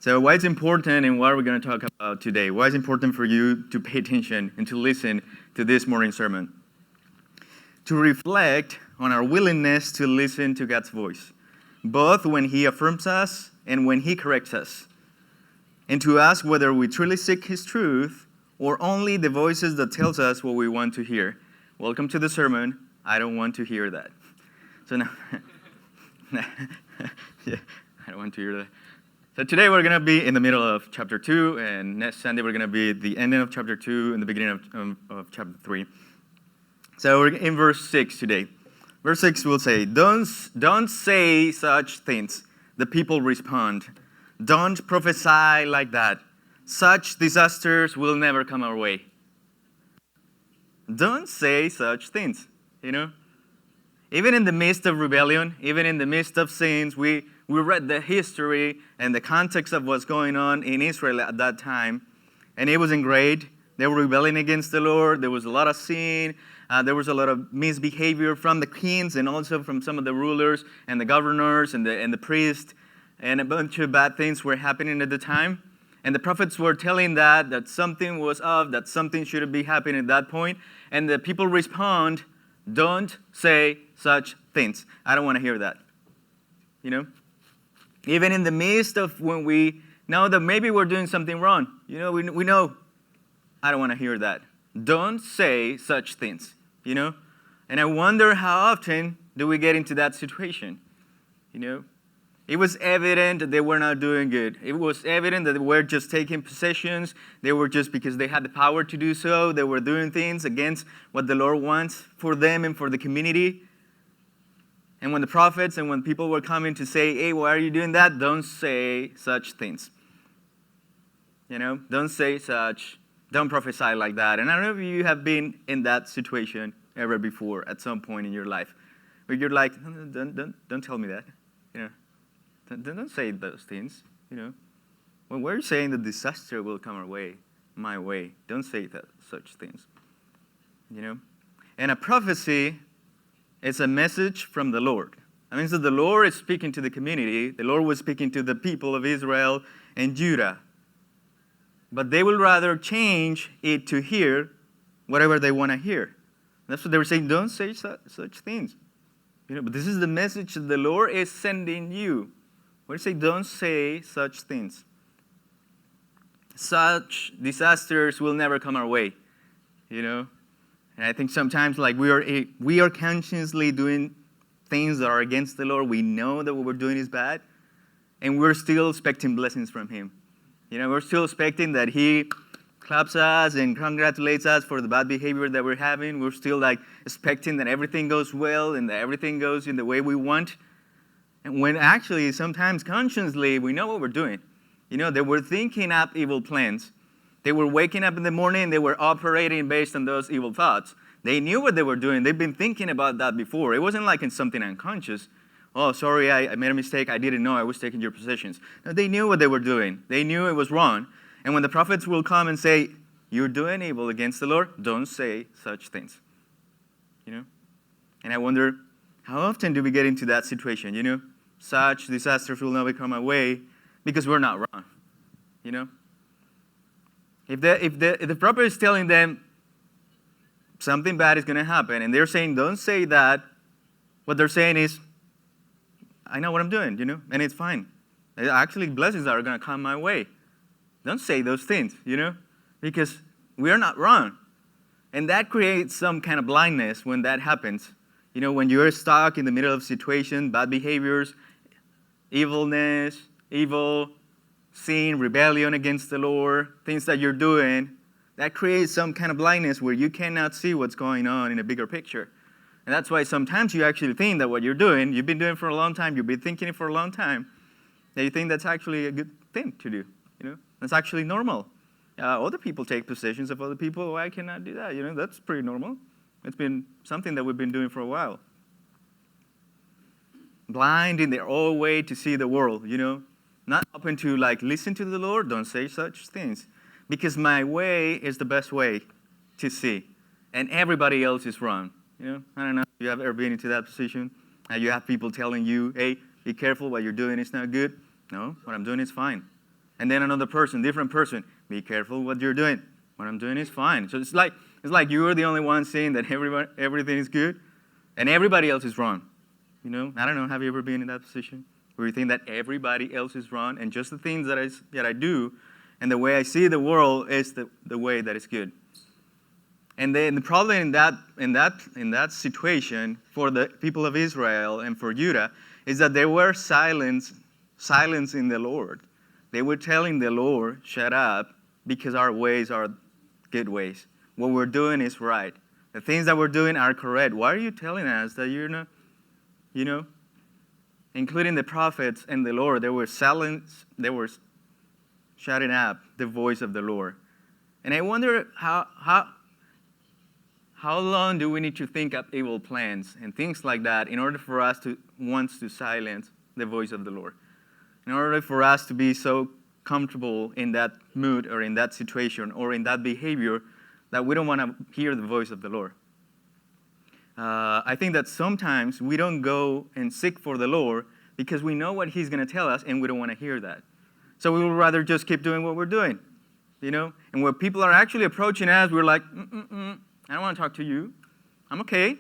So why it's important and what we're going to talk about today? Why it's important for you to pay attention and to listen to this morning's sermon? To reflect on our willingness to listen to God's voice, both when He affirms us and when He corrects us. And to ask whether we truly seek His truth or only the voices that tells us what we want to hear. Welcome to the sermon. I don't want to hear that. So now, yeah, I don't want to hear that. So today we're going to be in the middle of chapter 2, and next Sunday we're going to be at the ending of chapter 2 and the beginning of chapter 3. So we're in verse 6 today. Verse 6 will say, Don't say such things. The people respond. Don't prophesy like that. Such disasters will never come our way. Don't say such things, Even in the midst of rebellion, even in the midst of sins, we read the history and the context of what's going on in Israel at that time. And it wasn't great. They were rebelling against the Lord. There was a lot of sin. There was a lot of misbehavior from the kings and also from some of the rulers and the governors and the priests. And a bunch of bad things were happening at the time. And the prophets were telling that something was off, that something shouldn't be happening at that point. And the people respond, don't say such things. I don't want to hear that. Even in the midst of when we know that maybe we're doing something wrong. We know, I don't want to hear that. Don't say such things, And I wonder how often do we get into that situation, It was evident that they were not doing good. It was evident that they were just taking possessions. They were just, because they had the power to do so, they were doing things against what the Lord wants for them and for the community. And when the prophets and when people were coming to say, hey, why are you doing that? Don't say such things. Don't say such, don't prophesy like that. And I don't know if you have been in that situation ever before at some point in your life, where you're like, don't tell me that. Don't say those things, When we're saying that disaster will come our way, my way, don't say such things, And a prophecy is a message from the Lord. That means that the Lord is speaking to the community. The Lord was speaking to the people of Israel and Judah. But they will rather change it to hear whatever they want to hear. That's what they were saying. Don't say such things. But this is the message that the Lord is sending you. What do you say? Don't say such things. Such disasters will never come our way. And I think sometimes we are consciously doing things that are against the Lord. We know that what we're doing is bad. And we're still expecting blessings from Him. We're still expecting that He claps us and congratulates us for the bad behavior that we're having. We're still expecting that everything goes well and that everything goes in the way we want. And when actually, sometimes consciously, we know what we're doing. They were thinking up evil plans. They were waking up in the morning, they were operating based on those evil thoughts. They knew what they were doing. They've been thinking about that before. It wasn't like in something unconscious. Oh, sorry, I made a mistake. I didn't know I was taking your possessions. No, they knew what they were doing. They knew it was wrong. And when the prophets will come and say, you're doing evil against the Lord, don't say such things. And I wonder, how often do we get into that situation, Such disasters will never come our way because we're not wrong, If the prophet is telling them something bad is going to happen, and they're saying, don't say that, what they're saying is, I know what I'm doing, and it's fine. Actually, blessings are going to come my way. Don't say those things, because we are not wrong. And that creates some kind of blindness when that happens. When you're stuck in the middle of a situation, bad behaviors, evilness, evil, sin, rebellion against the Lord, things that you're doing, that creates some kind of blindness where you cannot see what's going on in a bigger picture. And that's why sometimes you actually think that what you're doing, you've been doing for a long time, you've been thinking it for a long time, that you think that's actually a good thing to do. That's actually normal. Other people take possessions of other people. Why cannot do that? That's pretty normal. It's been something that we've been doing for a while. Blind in their own way to see the world, Not open to listen to the Lord, don't say such things. Because my way is the best way to see. And everybody else is wrong. I don't know if you have ever been into that position. You have people telling you, hey, be careful, what you're doing is not good. No, what I'm doing is fine. And then another person, different person, be careful what you're doing. What I'm doing is fine. So it's like you're the only one saying that everything is good, and everybody else is wrong. You know, I don't know, have you ever been in that position where you think that everybody else is wrong, and just the things that I do and the way I see the world is the way that is good. And then the problem in that situation for the people of Israel and for Judah is that they were silence in the Lord. They were telling the Lord, shut up, because our ways are good ways. What we're doing is right. The things that we're doing are correct. Why are you telling us that you're not, including the prophets and the Lord, they were silence, they were shutting up the voice of the Lord. And I wonder how long do we need to think up evil plans and things like that in order for us to want to silence the voice of the Lord? In order for us to be so comfortable in that mood or in that situation or in that behavior that we don't want to hear the voice of the Lord. I think that sometimes we don't go and seek for the Lord because we know what He's going to tell us and we don't want to hear that. So we would rather just keep doing what we're doing, And when people are actually approaching us, we're like, I don't want to talk to you. I'm okay.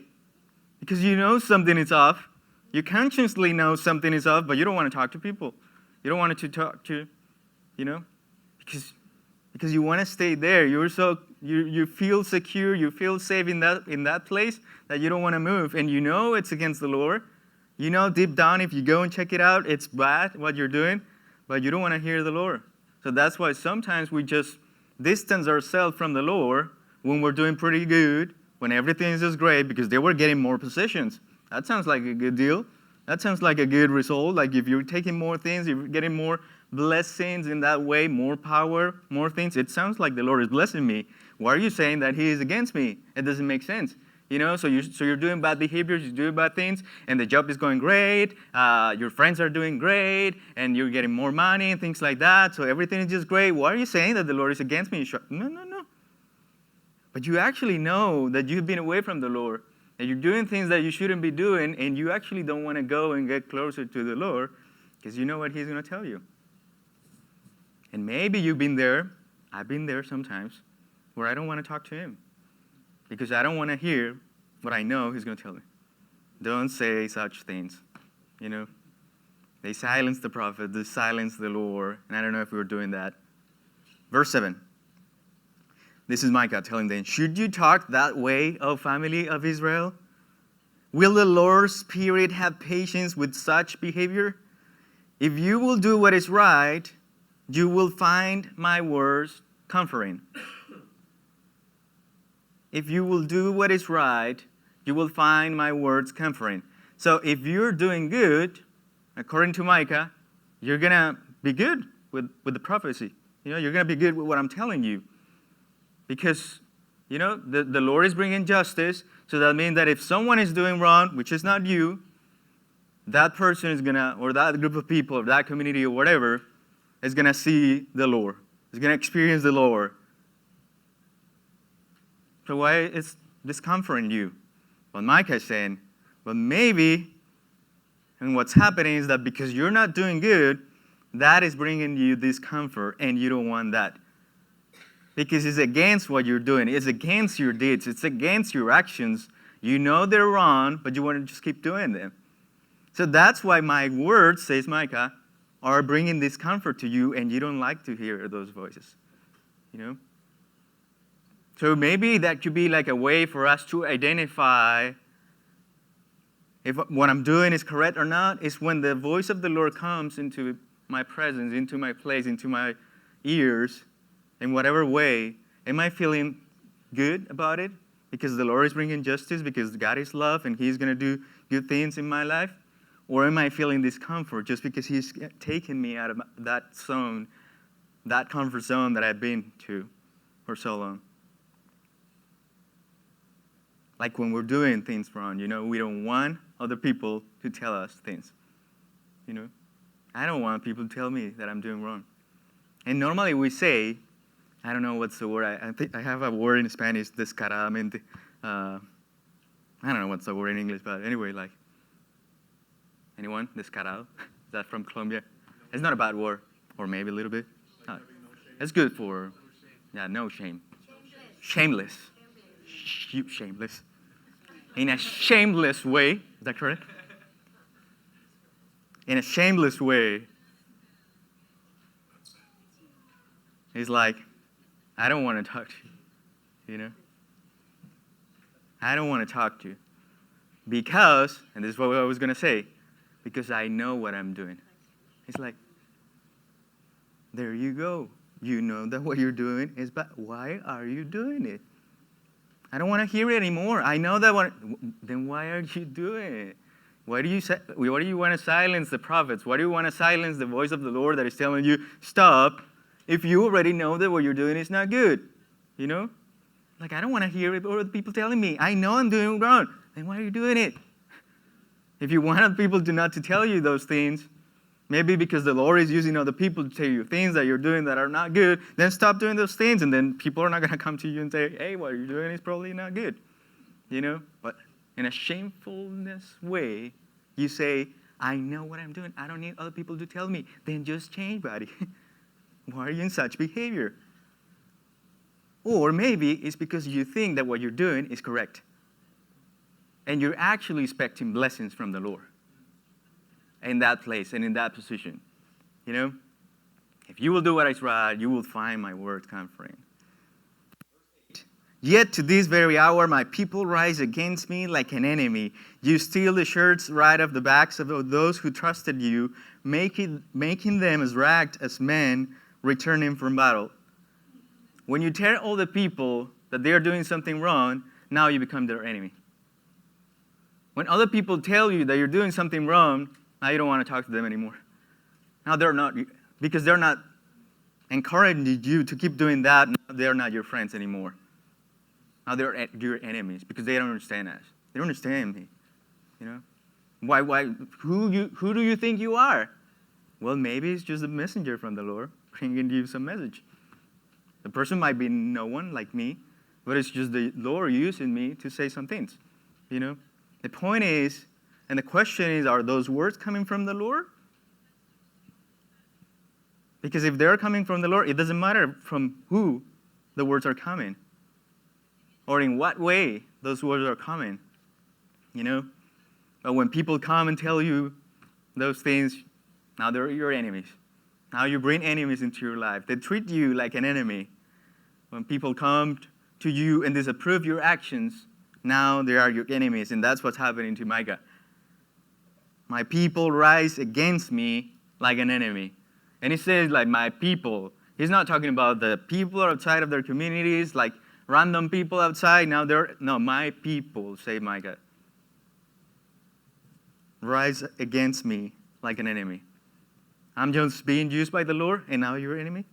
Because you know something is off. You consciously know something is off, but you don't want to talk to people. You don't want to talk to, because you want to stay there. You feel secure, you feel safe in that place that you don't want to move. And you know it's against the Lord. You know deep down if you go and check it out, it's bad what you're doing, but you don't want to hear the Lord. So that's why sometimes we just distance ourselves from the Lord when we're doing pretty good, when everything is just great, because they were getting more possessions. That sounds like a good deal. That sounds like a good result. Like if you're taking more things, you're getting more blessings in that way, more power, more things. It sounds like the Lord is blessing me. Why are you saying that He is against me? It doesn't make sense. So you're doing bad behaviors, you're doing bad things, and the job is going great, your friends are doing great, and you're getting more money and things like that, so everything is just great. Why are you saying that the Lord is against me? No. But you actually know that you've been away from the Lord, that you're doing things that you shouldn't be doing, and you actually don't want to go and get closer to the Lord because you know what He's going to tell you. And maybe you've been there, I've been there sometimes, where I don't want to talk to Him because I don't want to hear what I know He's going to tell me. Don't say such things, They silence the prophet, they silence the Lord, and I don't know if we were doing that. Verse 7. This is Micah telling them, should you talk that way, O family of Israel? Will the Lord's Spirit have patience with such behavior? If you will do what is right, you will find my words comforting. If you will do what is right, you will find my words comforting. So if you're doing good, according to Micah, you're going to be good with the prophecy. You're going to be good with what I'm telling you. Because, the Lord is bringing justice. So that means that if someone is doing wrong, which is not you, that person is going to, or that group of people, or that community, or whatever, is going to see the Lord. Is going to experience the Lord. So why is this comforting you? Well, Micah is saying, well, maybe, and what's happening is that because you're not doing good, that is bringing you discomfort, and you don't want that. Because it's against what you're doing. It's against your deeds. It's against your actions. You know they're wrong, but you want to just keep doing them. So that's why my words, says Micah, are bringing discomfort to you, and you don't like to hear those voices. So maybe that could be like a way for us to identify if what I'm doing is correct or not, is when the voice of the Lord comes into my presence, into my place, into my ears, in whatever way. Am I feeling good about it? Because the Lord is bringing justice, because God is love, and He's going to do good things in my life? Or am I feeling discomfort just because He's taken me out of that zone, that comfort zone that I've been to for so long? Like when we're doing things wrong, we don't want other people to tell us things. I don't want people to tell me that I'm doing wrong. And normally we say, I don't know what's the word. I think I have a word in Spanish, descaradamente. I don't know what's the word in English, but anyway, like, anyone? Descarado? Is that from Colombia? It's not a bad word, or maybe a little bit. It's good for, no shame. Shameless. Shameless. In a shameless way. Is that correct? In a shameless way. He's like, I don't want to talk to you. I don't want to talk to you. Because, and this is what I was going to say, because I know what I'm doing. He's like, there you go. You know that what you're doing is bad. Why are you doing it? I don't want to hear it anymore. I know that then why are you doing it? Why do you want to silence the prophets? Why do you want to silence the voice of the Lord that is telling you, stop, if you already know that what you're doing is not good? Like, I don't want to hear it or the people telling me. I know I'm doing wrong. Then why are you doing it? If you want people not to tell you those things, maybe because the Lord is using other people to tell you things that you're doing that are not good, then stop doing those things, and then people are not going to come to you and say, hey, what you're doing is probably not good. But in a shamefulness way, you say, I know what I'm doing. I don't need other people to tell me. Then just change, buddy. Why are you in such behavior? Or maybe it's because you think that what you're doing is correct. And you're actually expecting blessings from the Lord in that place and in that position. If you will do what is right, you will find my word comforting. Yet to this very hour, my people rise against me like an enemy. You steal the shirts right off the backs of those who trusted you, making them as ragged as men returning from battle. When you tell all the people that they are doing something wrong, now you become their enemy. When other people tell you that you're doing something wrong, now you don't want to talk to them anymore. Now because they're not encouraging you to keep doing that, now they're not your friends anymore. Now they're your enemies because they don't understand us. They don't understand me. Why? Who do you think you are? Well, maybe it's just a messenger from the Lord bringing you some message. The person might be no one like me, but it's just the Lord using me to say some things. The point is, and the question is, are those words coming from the Lord? Because if they're coming from the Lord, it doesn't matter from who the words are coming or in what way those words are coming. But when people come and tell you those things, now they're your enemies. Now you bring enemies into your life. They treat you like an enemy. When people come to you and disapprove your actions, now they are your enemies. And that's what's happening to Micah. My people rise against me like an enemy. And he says, like, my people. He's not talking about the people outside of their communities, like random people outside. No, my people, say Micah. Rise against me like an enemy. I'm just being used by the Lord, and now you're your enemy?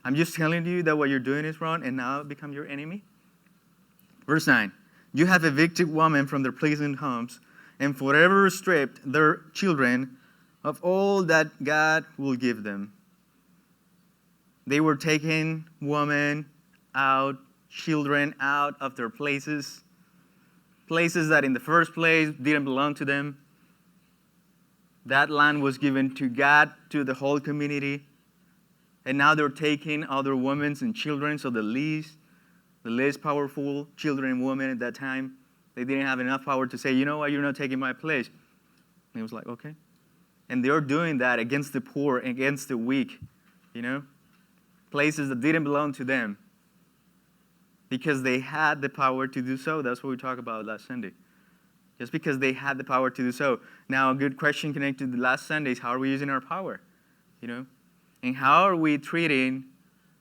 I'm just telling you that what you're doing is wrong, and now I become your enemy? Verse 9. You have evicted women from their pleasant homes, and forever stripped their children of all that God will give them. They were taking women out, children out of their places that in the first place didn't belong to them. That land was given to God, to the whole community. And now they're taking other women and children, so the least powerful children and women at that time, they didn't have enough power to say, you know what, you're not taking my place. And he was like, okay. And they're doing that against the poor, against the weak, places that didn't belong to them. Because they had the power to do so. That's what we talked about last Sunday. Just because they had the power to do so. Now, a good question connected to the last Sunday is, how are we using our power? And how are we treating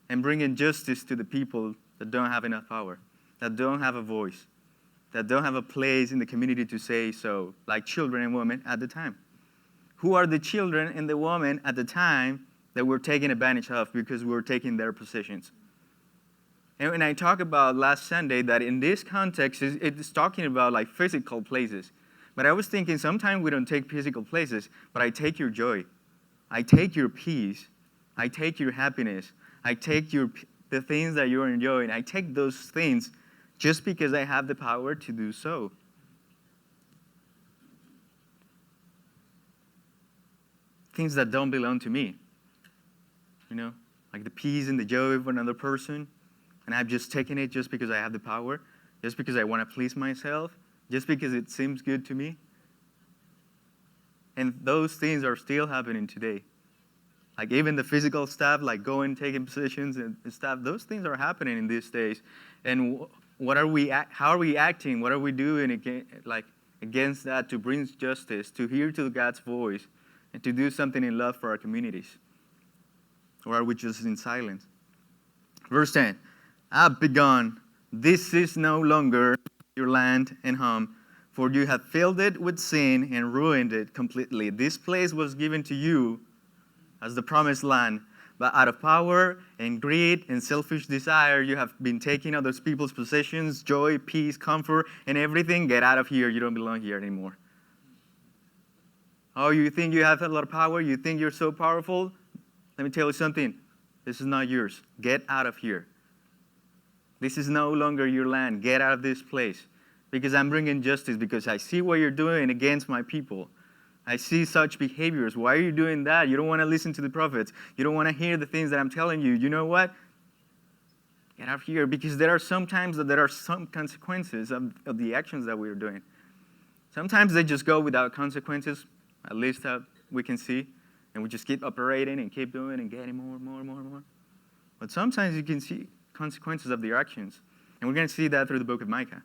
and bringing justice to the people that don't have enough power, that don't have a voice, that don't have a place in the community to say so, like children and women at the time? Who are the children and the women at the time that we're taking advantage of because we're taking their positions? And when I talk about last Sunday, that in this context, it's talking about like physical places. But I was thinking sometimes we don't take physical places, but I take your joy. I take your peace. I take your happiness. I take the things that you're enjoying. I take those things just because I have the power to do so. Things that don't belong to me. like the peace and the joy of another person, and I've just taken it just because I have the power, just because I want to please myself, just because it seems good to me. And those things are still happening today. Like even the physical stuff, like going, taking positions and stuff, those things are happening in these days. And how are we acting? What are we doing against that to bring justice, to hear to God's voice, and to do something in love for our communities? Or are we just in silence? Verse 10, I've begun. This is no longer your land and home, for you have filled it with sin and ruined it completely. This place was given to you as the promised land, but out of power and greed and selfish desire, you have been taking other people's possessions, joy, peace, comfort, and everything. Get out of here. You don't belong here anymore. Oh, you think you have a lot of power? You think you're so powerful? Let me tell you something. This is not yours. Get out of here. This is no longer your land. Get out of this place. Because I'm bringing justice, because I see what you're doing against my people. I see such behaviors. Why are you doing that? You don't want to listen to the prophets. You don't want to hear the things that I'm telling you. You know what? Get out of here, because there are some times that there are some consequences of the actions that we're doing. Sometimes they just go without consequences, at least that we can see, and we just keep operating and keep doing and getting more. But sometimes you can see consequences of their actions, and we're going to see that through the book of Micah.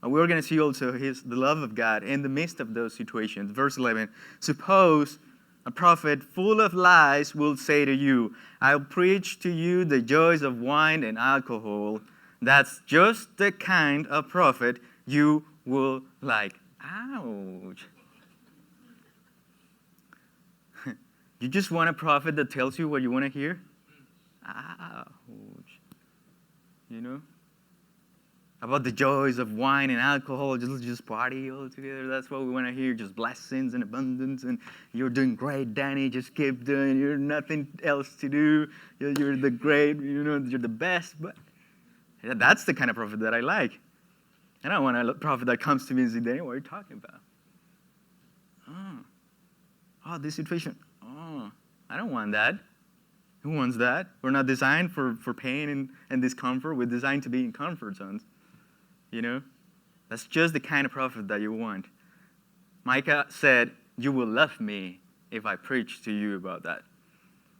We're going to see also the love of God in the midst of those situations. Verse 11, suppose a prophet full of lies will say to you, I'll preach to you the joys of wine and alcohol. That's just the kind of prophet you will like. Ouch. You just want a prophet that tells you what you want to hear? Ouch. You know? About the joys of wine and alcohol, just party all together. That's what we want to hear, just blessings and abundance. And you're doing great, Danny. Just keep doing. You're nothing else to do. You're the great, you're the best. But that's the kind of prophet that I like. I don't want a prophet that comes to me and says, Danny, what are you talking about? Oh, this situation. Oh, I don't want that. Who wants that? We're not designed for pain and discomfort. We're designed to be in comfort zones. You know, that's just the kind of prophet that you want. Micah said, you will love me if I preach to you about that.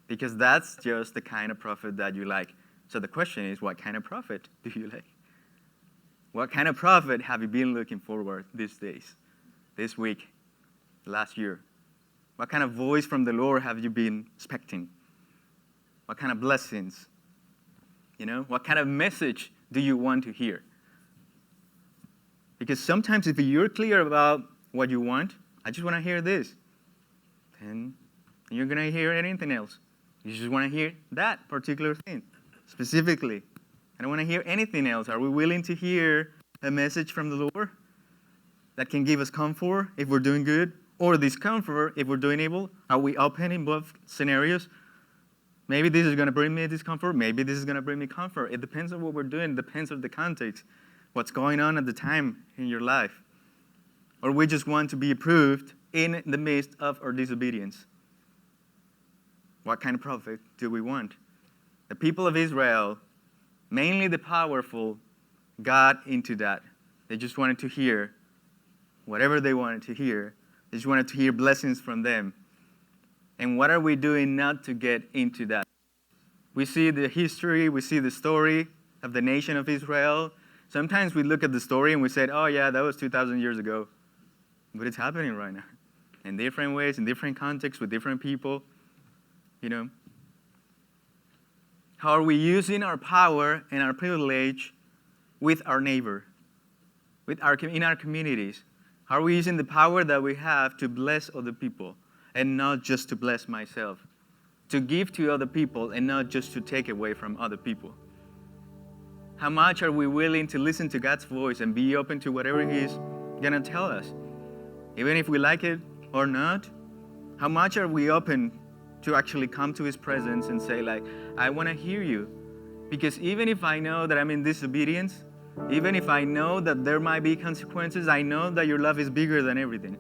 Because that's just the kind of prophet that you like. So the question is, what kind of prophet do you like? What kind of prophet have you been looking forward these days, this week, last year? What kind of voice from the Lord have you been expecting? What kind of blessings? You know, what kind of message do you want to hear? Because sometimes if you're clear about what you want, I just want to hear this, then you're going to hear anything else. You just want to hear that particular thing, specifically. I don't want to hear anything else. Are we willing to hear a message from the Lord that can give us comfort if we're doing good, or discomfort if we're doing evil? Are we open in both scenarios? Maybe this is going to bring me discomfort. Maybe this is going to bring me comfort. It depends on what we're doing. It depends on the context. What's going on at the time in your life. Or we just want to be approved in the midst of our disobedience. What kind of prophet do we want? The people of Israel, mainly the powerful, got into that. They just wanted to hear whatever they wanted to hear. They just wanted to hear blessings from them. And what are we doing not to get into that? We see the history, we see the story of the nation of Israel. Sometimes we look at the story and we say, oh yeah, that was 2,000 years ago. But it's happening right now. In different ways, in different contexts, with different people. You know. How are we using our power and our privilege with our neighbor? In our communities? How are we using the power that we have to bless other people and not just to bless myself? To give to other people and not just to take away from other people? How much are we willing to listen to God's voice and be open to whatever He's going to tell us? Even if we like it or not? How much are we open to actually come to His presence and say, like, I want to hear you? Because even if I know that I'm in disobedience, even if I know that there might be consequences, I know that your love is bigger than everything.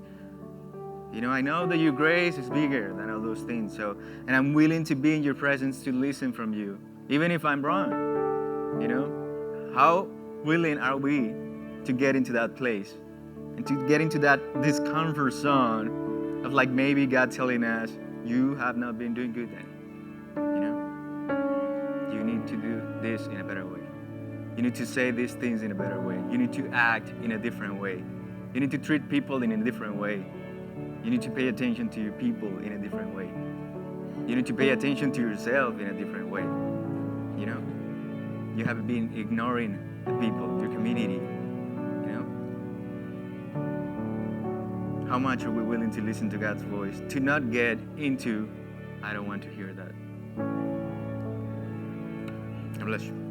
I know that your grace is bigger than all those things. And I'm willing to be in your presence to listen from you, even if I'm wrong. How willing are we to get into that place and to get into this comfort zone of like maybe God telling us, you have not been doing good then. You need to do this in a better way. You need to say these things in a better way. You need to act in a different way. You need to treat people in a different way. You need to pay attention to your people in a different way. You need to pay attention to yourself in a different way. You have been ignoring the people, your community. How much are we willing to listen to God's voice? To not get into, I don't want to hear that. God bless you.